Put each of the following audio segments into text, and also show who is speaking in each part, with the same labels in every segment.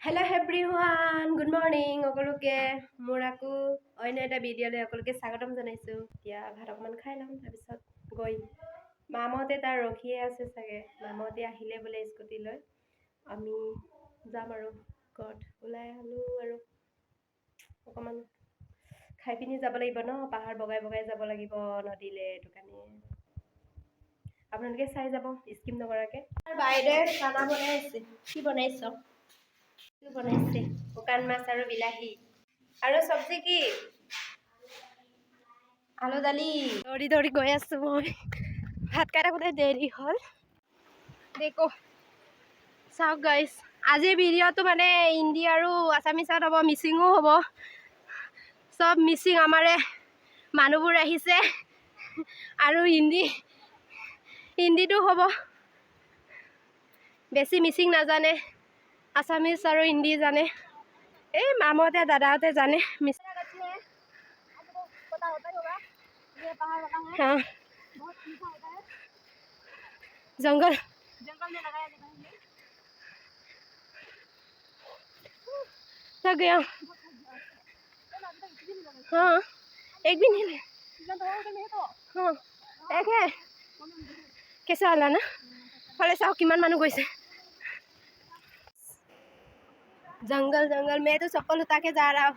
Speaker 1: Hello' everyone, good morning সকলোকে। মোৰ আকৌ অন্য এটা ভিডিঅ'লৈ সকলোকে স্বাগতম জনাইছোঁ। এতিয়া ভাত অকণমান খাই ল'ম, তাৰপিছত গৈ মামহঁতে তাৰ ৰখিয়ে আছে চাগে। মামহঁতে আহিলে বোলে স্কুটি লৈ, আমি যাম আৰু ঘৰত ওলাই আহোঁ আৰু অকণমান খাই পিনি যাব লাগিব ন, পাহাৰ বগাই বগাই যাব লাগিব নদীলৈ। এইটো কাৰণে আপোনালোকে চাই যাব স্কিপ নকৰাকৈ। বাইদেৱে খানা বনাই আছে। কি বনাইছ? বনাইছে শুকান মাছ আৰু বিলাহী আৰু চব্জি কি আলু দালি। দৌৰি দৌৰি গৈ আছো মই, ভাত খাই থাকোঁতে দেৰি হ'ল। দেখো চাওক গাইছ, আজিৰ ভিডিঅ'টো মানে হিন্দী আৰু আছামিছত হ'ব, মিচিঙো হ'ব। চব মিচিং আমাৰে মানুহবোৰ আহিছে আৰু হিন্দীটো হ'ব। বেছি মিচিং নাজানে, আছামিজ আৰু হিন্দী জানে। এই মামহঁতে দাদাহঁতে জানে। हाँ जंगल थक गया। हाँ एक भी नहीं। हाँ एक है कैसे वाला ना फले चाव किमान मानु গৈছে। जंगल जंगल मैं तो चप्पल उतार के जा रहा हूँ।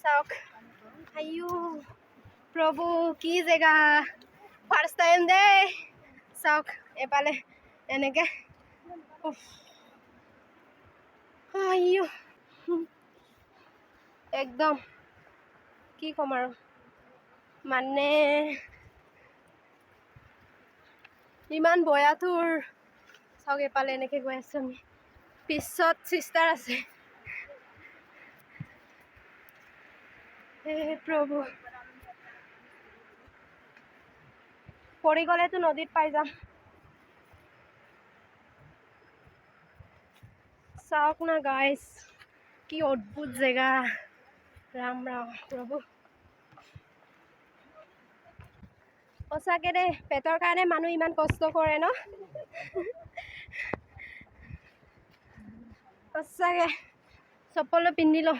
Speaker 1: চাওক আইও প্ৰভু কি জেগা, ফাৰ্ষ্ট টাইম দেই। চাওক এফালে এনেকে আইও একদম কি ক'ম আৰু, মানে ইমান বয়াটোৰ। চাওক এফালে এনেকে গৈ আছো আমি, পিছত চিষ্টাৰ আছে। হে প্ৰভু, পৰি গ'লেতো নদীত পাই যাম। চাওক না গাইছ, কি অদ্ভুত জেগা। ৰাম ৰাম প্ৰভু, সঁচাকে দে পেটৰ কাৰণে মানুহ ইমান কষ্ট কৰে ন। সঁচাকে চপ্পলো পিন্ধি লওঁ।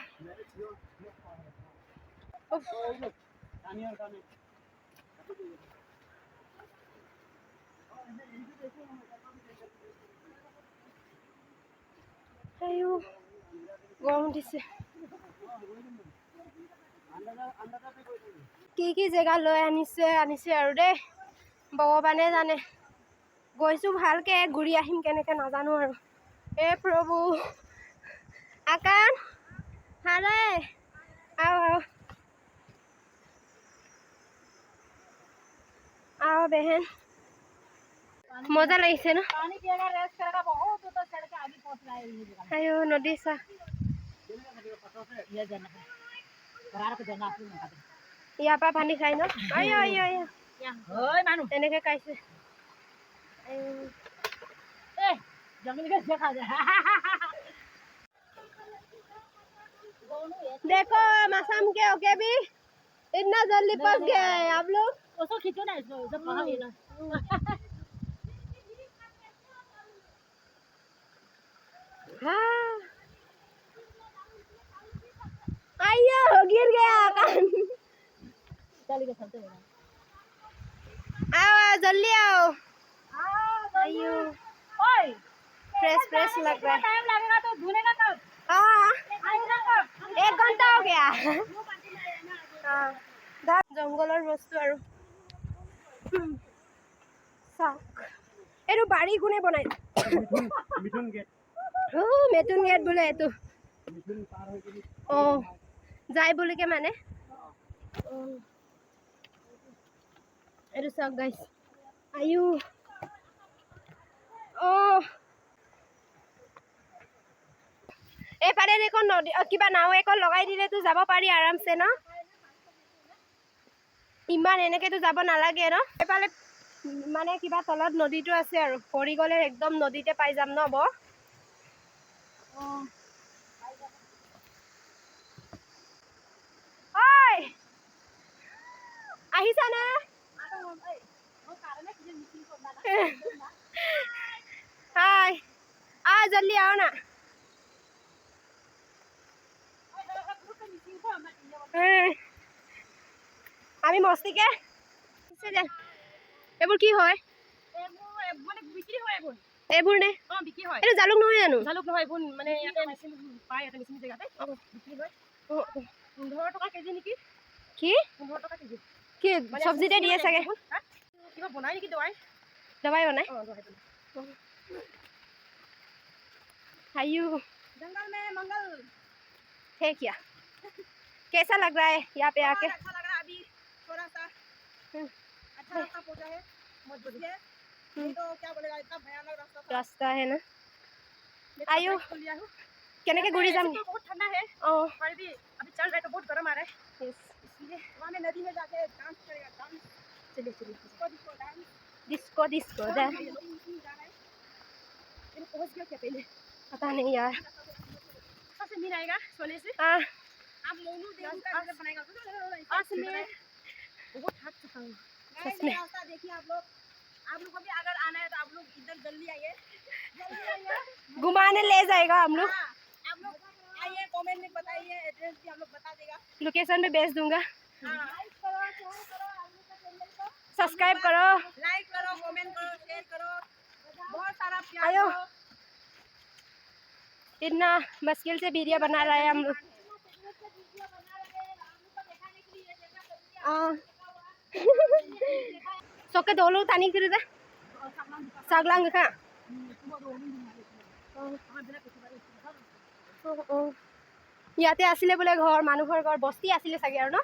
Speaker 1: আইও গৰম উঠিছে। কি জেগা লৈ আনিছে আৰু দেই, ভগৱানে জানে। গৈছোঁ ভালকে, ঘূৰি আহিম কেনেকে নাজানো আৰু। এ প্ৰভু আকান হাৰে आओ बहन, मजा লাগিছে ন। আইও নদী চা, ইয়াৰ পৰা পানী খাই ন। এনেকে খাইছে। देखो मसाम के ओके भी इतना जल्दी पहुंच गए आप लोग। उसको खींचो ना इसको, जब कहा ये ना हाँ आइयो गिर गया कान। आओ जल्दी आओ। आइयो फ्रेश फ्रेश लग रहा है। टाइम लगेगा तो धुलेगा कब? हाँ 1 घंटा हो गया। हाँ जंगलर बस्तु और চাওক এইটো বাড়ি কোনে বনাই? মেটুন গেট বোলে এইটো। অঁ যাই বুলিকে মানে এইটো চাওক গাইছ। আইও অঁ এইফালে দেখোন নদী কিবা নাও এখন লগাই দিলেতো যাব পাৰি আৰামছে ন। ইমান এনেকেতো যাব নালাগে ন। এইফালে মানে কিবা তলত নদীটো আছে আৰু পৰি গ'লে একদম নদীতে পাই যাম ন। ঐ আহিছা না? হাই जल्दी आओ ना। আমি মস্তিকে এইবোৰ কি হয়? এইবোৰ নে? এইটো জালুক নহয় জানো?
Speaker 2: জালুক নহয়, এইবোৰ মানে ইয়াতে মেচিন পায়, ইয়াতে মেচিন জেগাতে বিক্ৰী হয়। 15 টকা কেজি নেকি?
Speaker 1: কি
Speaker 2: 15 টকা কেজি।
Speaker 1: কি চব্জিতে দিয়ে চাগে?
Speaker 2: কিবা বনাই নেকি দৱাই?
Speaker 1: दवाई बनाए?
Speaker 2: दवाई बनाए।
Speaker 1: आयु
Speaker 2: जंगल में मंगल
Speaker 1: है क्या? कैसा लग रहा है यहाँ पे आके?
Speaker 2: अच्छा लग रहा है। अभी थोड़ा सा अच्छा रास्ता पहुंचा है, मजबूत है। नहीं तो क्या बोलेगा, इतना भयानक रास्ता था।
Speaker 1: रास्ता है ना। आयु কেনেকে ঘূৰি যাম?
Speaker 2: बहुत ठंडा है और भी अभी चल रहा है तो बहुत गर्म आ रहा है। इसलिए वहाँ में नदी में जाके डांस करेगा। डांस चलिए चलिए
Speaker 1: डिस्को डिस्को जा
Speaker 2: पहुंच गया क्या पहले?
Speaker 1: पता नहीं यार।
Speaker 2: कहाँ से नींद आएगा सोने से?
Speaker 1: आप
Speaker 2: मोनू बनाएगा आज में बहुत थक चुका हूँ। रास्ता देखिए आप लोग को भी अगर आना है तो आप लोग इधर जल्दी आइए,
Speaker 1: घुमाने ले जाएगा हम लोग।
Speaker 2: आप लोग आइए, कमेंट में बताइए, एड्रेस भी हम लोग बता देगा,
Speaker 1: लोकेशन पे भेज दूंगा। सब्सक्राइब करो,
Speaker 2: लाइक करो, कमेंट करो, शेयर करो, बहुत सारा प्यार
Speaker 1: आयो।
Speaker 2: दो।
Speaker 1: इतना मुश्किल से वीडियो बना रहे हैं हम लोग। सोके दो लोग तानी कर दे सागलांग का ইয়াতে আছিলে বোলে ঘৰ, মানুহৰ ঘৰ, বস্তি আছিলে চাগে আৰু ন?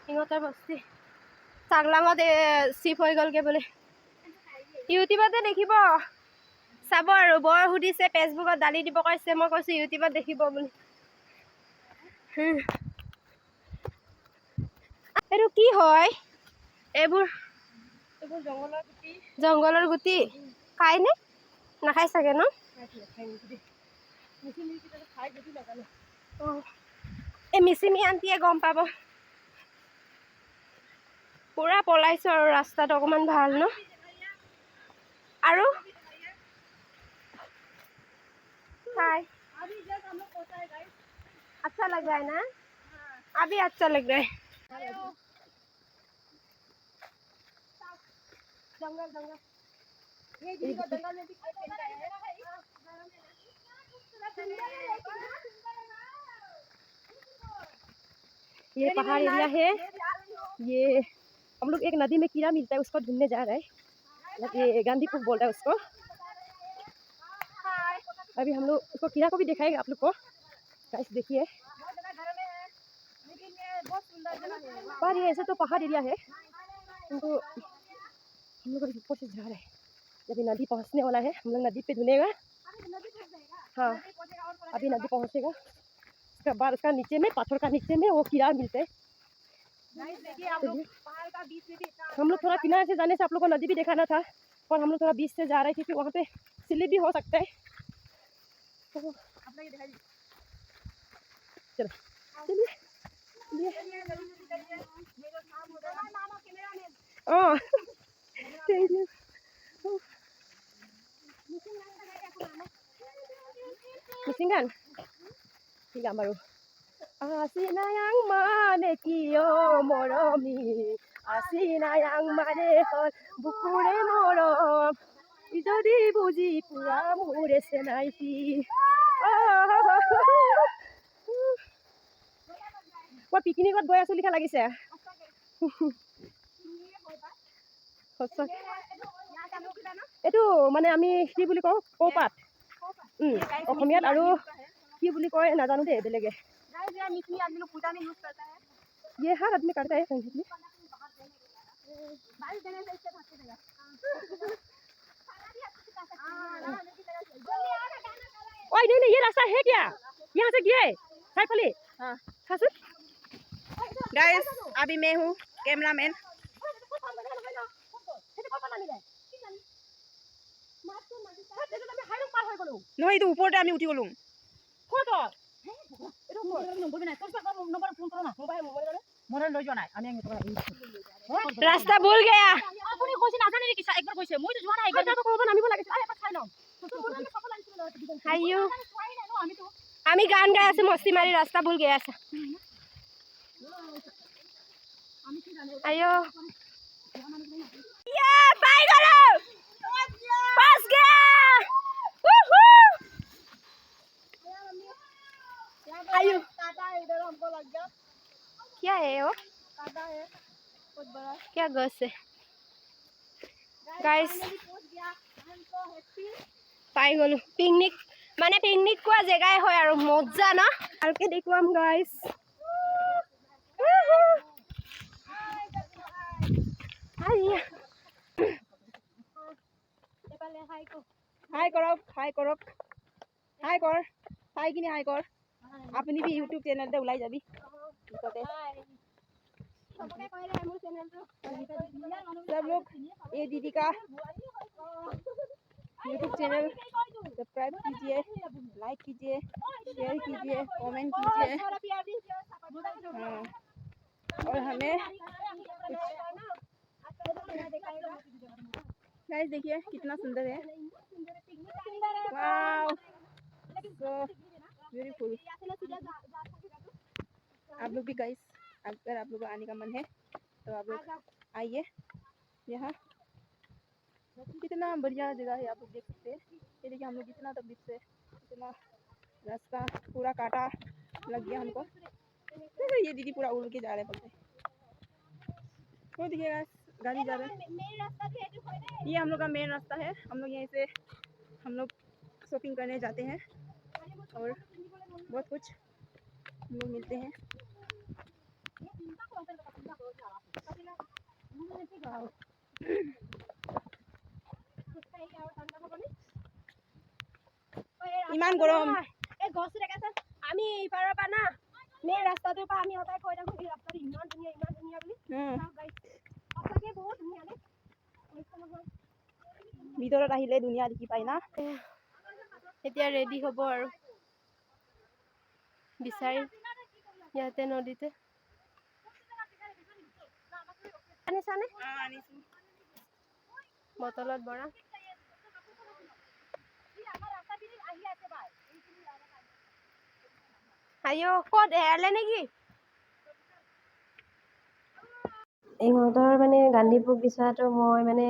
Speaker 1: সিহঁতৰ বস্তি চাগলাঙত চিফ হৈ গ'লগে বোলে। ইউটিউবতে দেখিব, চাব আৰু। বৰ সুধিছে ফেচবুকত ডালি দিব কৈছে, মই কৈছোঁ ইউটিউবত দেখিব বুলি। এইটো কি হয়? এইবোৰ জংঘলৰ গুটি খায়নে? নাখায় চাগে ন? এই মিচিমি আন্টিয়ে গম পাব। পুৰা পলাইছো আৰু ৰাস্তাত অকমান ভাল ন? আৰু हाय, अच्छा लग रहा है ना? अभी अच्छा लग रहा है। जंगल जंगल
Speaker 2: ये जंगल में भी
Speaker 1: ये पहाड़ एरिया है। ये हम लोग एक नदी में कीड़ा मिलता है, उसको ढूंढने जा रहे हैं। ये गांधी पुल बोल रहा है उसको। अभी हम लोग उसको कीड़ा को भी दिखाएगा आप लोग को। गाइस देखिए, पर ये ऐसे तो पहाड़ एरिया है, किंतु हम लोग अभी ऊपर से जा रहे हैं। जब ये नदी पहुंचने वाला है, हम लोग नदी पे ढूंढेगा। हाँ, अभी नदी पहुंचेगा, उसके बाद उसका नीचे में, पत्थर का नीचे में वो कीड़ा मिलते हैं। हम लोग थोड़ा किनारे से जाने से आप लोग को नदी भी दिखाना था, पर हम लोग थोड़ा बीच से जा रहे हैं क्योंकि वहाँ पे स्लिप भी हो सकता है। चलो चलिए thank you. Misingan tiga baru asina yang mane kiyo moromi asina yang mane hol bukure morom ijodi buji pura mure senaiti মই পিকনিকত গৈ আছো লিখা লাগিছে। এইটো মানে আমি কি বুলি কওঁ, কৌপাত অসমীয়াত, আৰু কি বুলি কয় নাজানো দেই বেলেগে। ये हर आदमी करता है संगीत में। ओए नहीं नहीं, ये रास्ता है क्या? यहाँ से गया है साइफली। हाँ
Speaker 2: गाइस, अभी मैं हूँ कैमरामैन। নহয়, এইটো ওপৰতে আমি উঠি গ'লো।
Speaker 1: रास्ता भूल गया।
Speaker 2: আপুনি কৈছে নাজানে নেকি? একবাৰ কৈছে, মইতো যোৱা নাই, একবাৰ যাব ক'ব নামিব লাগিছিল। আৰে এবাৰ চাই লওঁ।
Speaker 1: आइयो आमी गान गाई आছো मस्ती मारी रास्ता भूल गया आছো आइयो ये पाई गलो पास गया वूहू आइयो
Speaker 2: काटा है इधर हमको लग गया
Speaker 1: क्या है वो
Speaker 2: काटा है बहुत बड़ा
Speaker 1: क्या गस है गाइस
Speaker 2: पहुंच गया आई एम सो हैप्पी
Speaker 1: पाई गलो पिकनिक माने पिकनिक कोआ जगह হয় আৰু মজা না ভালকে দেখুৱাম গাইস আইয়া
Speaker 2: এপালে হাই কো
Speaker 3: হাই কৰক হাই কৰক হাই কৰ হাই কিনি হাই কৰ আপুনি भी YouTube चैनल पे ওলাই যাবি পিছতে
Speaker 2: सबके कह रहे हैं मोर चैनल पे
Speaker 3: सब लोग ये दीदी का YouTube चैनल सब्सक्राइब कीजिए लाइक कीजिए शेयर कीजिए कमेंट कीजिए
Speaker 2: थोड़ा प्यार दीजिए
Speaker 3: हाँ और हमें गाइस देखिए कितना सुंदर है वाओ सो ब्यूटीफुल आप लोग भी गाइस अगर आप लोग को आने का मन है तो आप लोग आइए यहाँ कितना बढ़िया जगह है आप लोग देख सकते हैं ये देखिए हम लोग कितना तकलीफ से कितना रास्ता पूरा काटा लग गया हमको ये दीदी पूरा उड़ के जा रहे हैं पल वो देखिएगा गाड़ी जा रहा है
Speaker 2: मेरे रास्ता पे जो कोई नहीं
Speaker 3: ये हम लोग का मेन रास्ता है हम लोग यहीं से हम लोग शॉपिंग करने जाते हैं और बहुत कुछ हम लोग मिलते हैं वाओ। ইমান গৰম
Speaker 1: এই গছ দেখাছা আমি ইপাৰৰ পৰা না মেইন ৰাস্তাটোৰ পৰা আমি হতাই কৈ থাকোঁ এই ৰাস্তাটো ইমান ধুনীয়া বুলি সঁচাকৈ বহুত ধুনীয়া দেই
Speaker 3: ভিতৰত আহিলে ধুনীয়া দেখি পাই না
Speaker 1: এতিয়া ৰেডি হ'ব আৰু বিচাৰি ইয়াতে নদীতে আনিছানে বটলত ভৰা আইও ক'ত এৰালে নেকি ইহঁতৰ মানে গান্ধীপুৰ বিচৰাটো মই মানে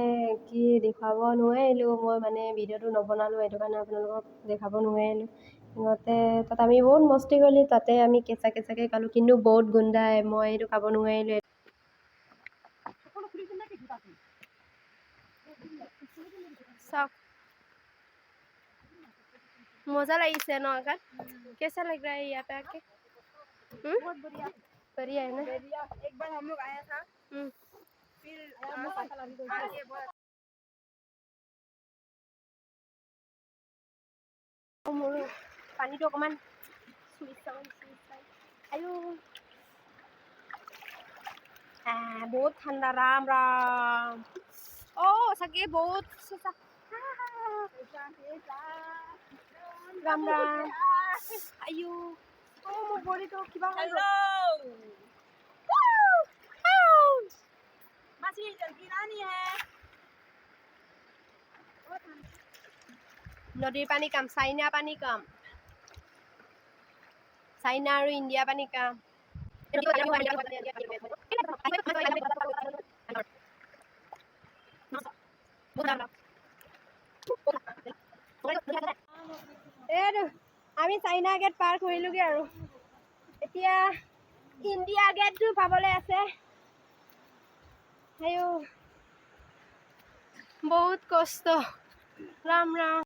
Speaker 1: কি দেখুৱাব নোৱাৰিলোঁ মই মানে ভিডিঅ'টো নবনালোঁ সেইটো কাৰণে আপোনালোকক দেখাব নোৱাৰিলোঁ সিহঁতে তাত আমি বহুত মস্তি কৰিলোঁ তাতে আমি কেঁচাকৈ খালোঁ কিন্তু বহুত গোন্ধাই মই এইটো খাব নোৱাৰিলোঁ চাওক मजा লাগিছে ন अगर कैसा लग रहा है यहाँ पे आके
Speaker 2: बहुत बढ़िया
Speaker 1: बढ़िया है ना
Speaker 3: एक बार हम लोग आया था फिर आगे बहुत
Speaker 1: মোৰ পানীটো অকণমান চুইচ চাওঁ আয়ো বহুত ঠাণ্ডা ৰাম ৰাম চাগে বহুত राम राम आयु मोर बॉडीটো কিবা হৈ গ'ল
Speaker 2: मछली जल्दी रानी है
Speaker 1: নদীৰ পানী কাম চাইনা পানী কাম চাইনা আৰু ইণ্ডিয়া পানী কাম আমি চাইনা গেট পাৰ কৰিলোগে আৰু এতিয়া ইণ্ডিয়া গেটটো পাবলৈ আছে আয়ো বহুত কষ্ট ৰাম ৰাম